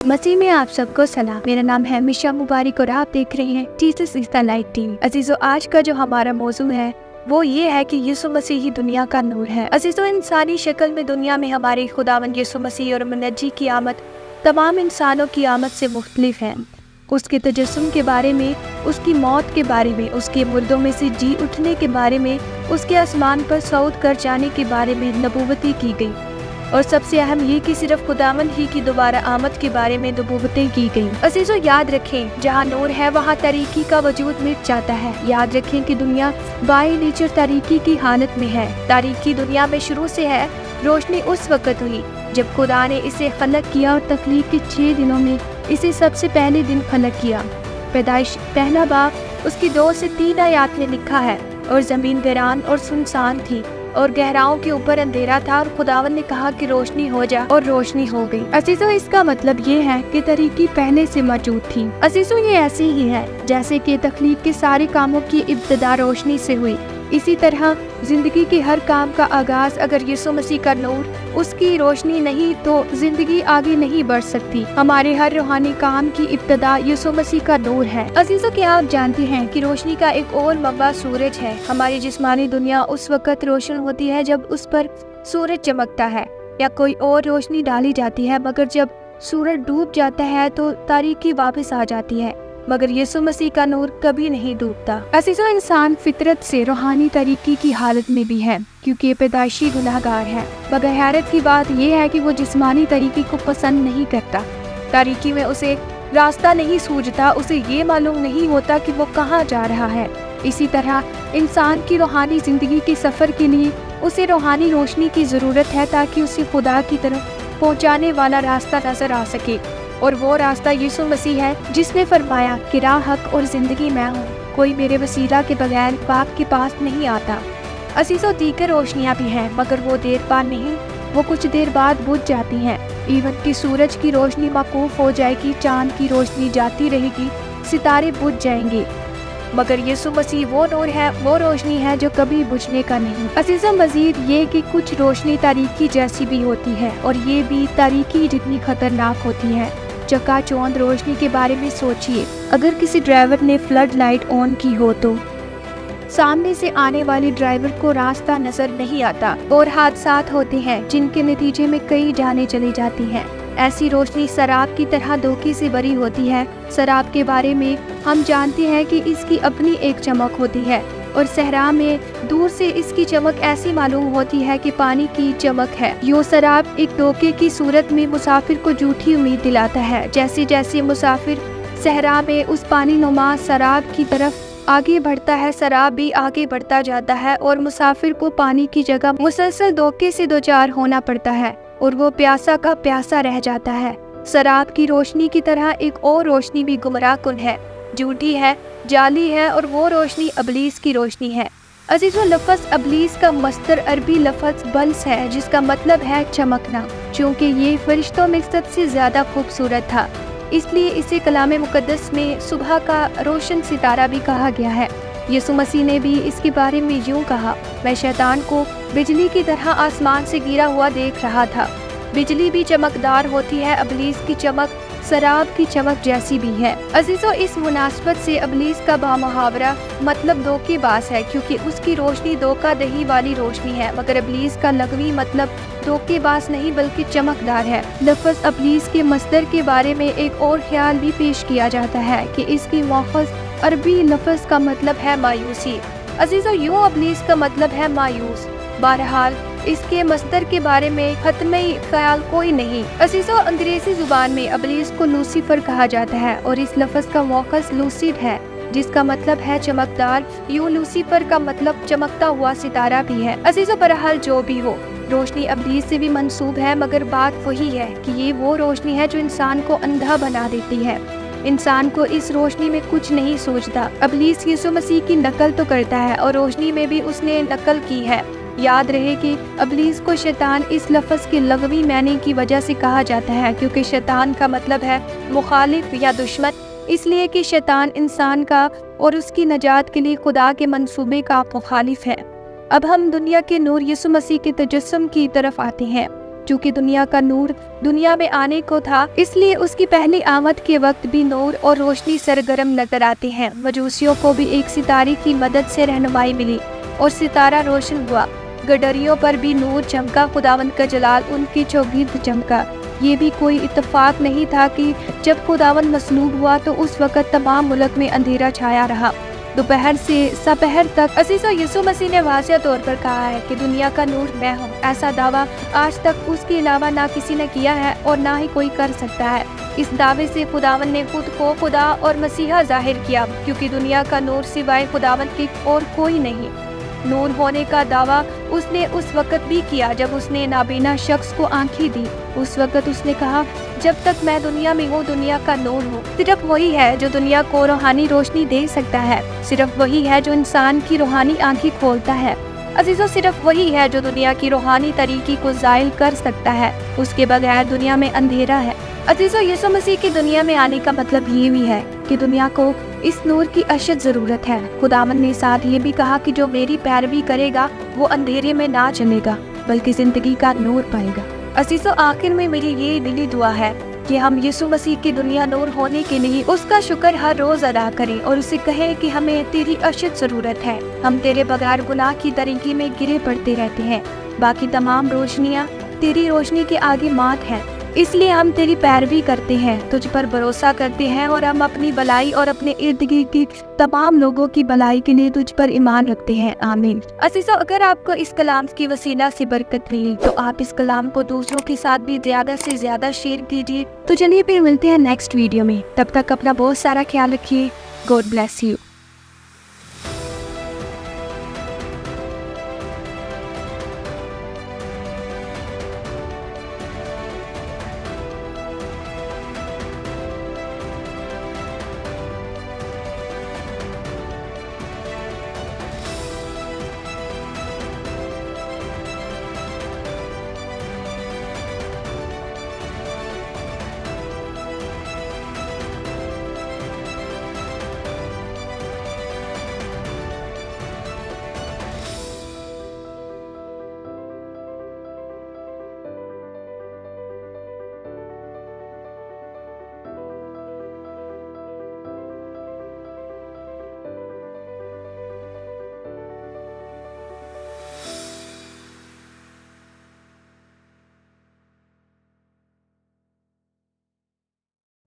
मसीह में आप सबको सलाम। मेरा नाम है मिशा मुबारक और आप देख रहे हैं Jesus is the light TV. अजीजों, आज का जो हमारा मौजू है वो ये है कि यीशु मसीह ही दुनिया का नूर है। अजीजों, इंसानी शक्ल में दुनिया में हमारे खुदावंद यीशु मसीह और मुनज्जी की आमद तमाम इंसानों की आमद से मुख्तलिफ है। उसके तजस्सुम के बारे में, उसकी मौत के बारे में, उसके मुर्दों में से जी उठने के बारे में, उसके आसमान पर सऊद कर जाने के बारे में नबूवतें की गई। और सबसे अहम ये कि सिर्फ खुदावंद ही की दोबारा आमद के बारे में नबूवतें की गई। अजीजों, याद रखें, जहाँ नूर है वहाँ तारीकी का वजूद मिट जाता है। याद रखें कि दुनिया बाई नेचर तारीकी की हालत में है। तारीकी दुनिया में शुरू से है। रोशनी उस वक्त हुई जब खुदा ने इसे खलक किया और तख्लीक के 6 दिनों में इसे सबसे पहले दिन खलक किया। पैदाइश पहला बाब उसकी 2 से 3 आयात में लिखा है, और जमीन वीरान और सुनसान थी और गहराओं के ऊपर अंधेरा था, और खुदावन ने कहा कि रोशनी हो जा, और रोशनी हो गई। अजीजों, इसका मतलब ये है कि तरीकी पहले से मौजूद थी। अजीजों, ये ऐसे ही है जैसे कि तख्लीक के सारे कामों की इब्तिदा रोशनी से हुई। इसी तरह जिंदगी के हर काम का आगाज अगर यीशु मसीह का नूर, उसकी रोशनी नहीं तो जिंदगी आगे नहीं बढ़ सकती। हमारे हर रूहानी काम की इब्तिदा यीशु मसीह का नूर है। अजीजों, क्या आप जानते हैं कि रोशनी का एक और मब्बा सूरज है। हमारी जिस्मानी दुनिया उस वक्त रोशन होती है जब उस पर सूरज चमकता है या कोई और रोशनी डाली जाती है, मगर जब सूरज डूब जाता है तो तारीकी वापस आ जाती है। मगर यीशु मसीह का नूर कभी नहीं डूबता। अजीजों, इंसान फितरत से रूहानी तरीकी की हालत में भी है क्योंकि ये पैदाइशी गुनाहगार है। मगर हैरत की बात यह है कि वो जिस्मानी तरीकी को पसंद नहीं करता। तारीकी में उसे रास्ता नहीं सूझता, उसे ये मालूम नहीं होता कि वो कहाँ जा रहा है। इसी तरह इंसान की रूहानी जिंदगी के सफर के लिए उसे रूहानी रोशनी की जरूरत है ताकि उसे खुदा की तरफ पहुँचाने वाला रास्ता नजर आ सके। और वो रास्ता यीशु मसीह है, जिसने फरमाया कि राह, हक और जिंदगी मैं हूँ, कोई मेरे वसीला के बगैर बाप के पास नहीं आता। अजीजों, दीगर रोशनियाँ भी हैं मगर वो देर पा नहीं, वो कुछ देर बाद बुझ जाती हैं। ईवन की सूरज की रोशनी मौकूफ हो जाएगी, चांद की रोशनी जाती रहेगी, सितारे बुझ जाएंगे, मगर यीशु मसीह वो नूर है, वो रोशनी है जो कभी बुझने का नहीं। अजीजों, मजीद ये कि कुछ रोशनी तारीकी जैसी भी होती है और ये भी तारीकी जितनी खतरनाक होती है। चकाचौंध रोशनी के बारे में सोचिए, अगर किसी ड्राइवर ने फ्लड लाइट ऑन की हो तो सामने से आने वाले ड्राइवर को रास्ता नजर नहीं आता और हादसात होते हैं जिनके नतीजे में कई जानें चली जाती हैं। ऐसी रोशनी शराब की तरह धोखे से भरी होती है। शराब के बारे में हम जानते हैं कि इसकी अपनी एक चमक होती है और सहरा में दूर से इसकी चमक ऐसी मालूम होती है कि पानी की चमक है। यो शराब एक धोखे की सूरत में मुसाफिर को झूठी उम्मीद दिलाता है। जैसे जैसे मुसाफिर सहरा में उस पानी नुमा शराब की तरफ आगे बढ़ता है, शराब भी आगे बढ़ता जाता है और मुसाफिर को पानी की जगह मुसलसल धोखे से दो चार होना पड़ता है और वो प्यासा का प्यासा रह जाता है। शराब की रोशनी की तरह एक और रोशनी भी गुमराह कुन है, झूठी है, जाली है, और वो रोशनी अबलीस की रोशनी है। अजीजों, लफ्ज़ अबलीस का मस्तर अरबी लफ्ज़ बल्स है, जिसका मतलब है चमकना। चूँकि ये फरिश्तों में सबसे ज़्यादा खूबसूरत था, इसलिए इसे कलाम मुकद्दस में सुबह का रोशन सितारा भी कहा गया है। यीशु मसीह ने भी इसके बारे में यूँ कहा, मैं शैतान को बिजली की तरह आसमान से गिरा हुआ देख रहा था। बिजली भी चमकदार होती है, अबलीस की चमक शराब की चमक जैसी भी है। अजीजों, इस मुनासबत से अबलीस का बामुहावरा मतलब धोखेबाज है क्योंकि उसकी रोशनी धोखा दही वाली रोशनी है, मगर अबलीस का लगवी मतलब धोखेबाज नहीं बल्कि चमकदार है। लफ्ज़ अबलीस के मस्दर के बारे में एक और ख्याल भी पेश किया जाता है कि इसकी मौखज़ अरबी लफ्ज़ का मतलब है मायूसी। अजीजों, यूँ अबलीस का मतलब है मायूस। बहरहाल इसके मस्दर के बारे में हतमी ख्याल कोई नहीं। अजीजों, अंग्रेजी जुबान में अबलीस को लूसीफर कहा जाता है और इस लफ्ज़ का मौखज़ लूसिड है, जिसका मतलब है चमकदार। यूँ लूसीफर का मतलब चमकता हुआ सितारा भी है। अजीजों, बहरहाल जो भी हो, रोशनी अबलीस से भी मंसूब है, मगर बात वही है कि ये वो रोशनी है जो इंसान को अंधा बना देती है। इंसान को इस रोशनी में कुछ नहीं सूझता। अबलीस यीशु मसीह की नकल तो करता है और रोशनी में भी उसने नकल की है। याद रहे कि अबलीस को शैतान इस लफ्ज़ के लगवी मानी की वजह से कहा जाता है क्योंकि शैतान का मतलब है मुखालिफ या दुश्मन, इसलिए कि शैतान इंसान का और उसकी नजात के लिए खुदा के मंसूबे का मुखालिफ है। अब हम दुनिया के नूर यीशु मसीह के तजस्सुम की तरफ आते हैं। चूँकि दुनिया का नूर दुनिया में आने को था, इसलिए उसकी पहली आमद के वक्त भी नूर और रोशनी सरगर्म नजर आती हैं। मजूसियों को भी एक सितारे की मदद से रहनुमाई मिली और सितारा रोशन हुआ। गडरियों पर भी नूर चमका, खुदावंद का जलाल उनकी चौगिर्द चमका। ये भी कोई इत्तेफाक नहीं था कि जब खुदावंद मसलूब हुआ तो उस वक़्त तमाम मुल्क में अंधेरा छाया रहा। दोपहर से सपहर तक अज़ीज़ों, यीशु मसीह ने वाज़ेह तौर पर कहा है कि दुनिया का नूर मैं हूँ। ऐसा दावा आज तक उसके अलावा ना किसी ने किया है और ना ही कोई कर सकता है। इस दावे से खुदावंद ने खुद को खुदा और मसीहा जाहिर किया, क्योंकि दुनिया का नूर सिवाय खुदावंद के और कोई नहीं। नूर होने का दावा उसने उस वक़्त भी किया जब उसने नाबीना शख्स को आंखें दी। उस वक़्त उसने कहा, जब तक मैं दुनिया में हूँ दुनिया का नूर हूँ। सिर्फ वही है जो दुनिया को रूहानी रोशनी दे सकता है। सिर्फ वही है जो इंसान की रूहानी आंखें खोलता है। अजीजों, सिर्फ वही है जो दुनिया की रूहानी तरीकी को ज़ाइल कर सकता है। उसके बगैर दुनिया में अंधेरा है। अजीजों, यीशु मसीह की दुनिया में आने का मतलब ये भी है कि दुनिया को इस नूर की अशद ज़रूरत है। खुदावंद ने साथ ये भी कहा कि जो मेरी पैरवी करेगा वो अंधेरे में ना चलेगा बल्कि ज़िंदगी का नूर पाएगा। अजीजों, आखिर में मेरी ये दिली दुआ है कि हम यीशु मसीह की दुनिया नूर होने के लिए उसका शुक्र हर रोज़ अदा करें और उसे कहें कि हमें तेरी अशद ज़रूरत है। हम तेरे बगैर गुनाह की तरीके में गिरे पड़ते रहते हैं। बाकी तमाम रोशनियाँ तेरी रोशनी के आगे मात हैं। इसलिए हम तेरी पैरवी करते हैं, तुझ पर भरोसा करते हैं और हम अपनी भलाई और अपने इर्द गिर्द की तमाम लोगों की भलाई के लिए तुझ पर ईमान रखते हैं। आमीन। अज़ीज़ों, अगर आपको इस कलाम की वसीला से बरकत मिली तो आप इस कलाम को दूसरों के साथ भी ज़्यादा से ज़्यादा शेयर कीजिए। तो चलिए फिर मिलते हैं नेक्स्ट वीडियो में। तब तक अपना बहुत सारा ख्याल रखिए। God bless you.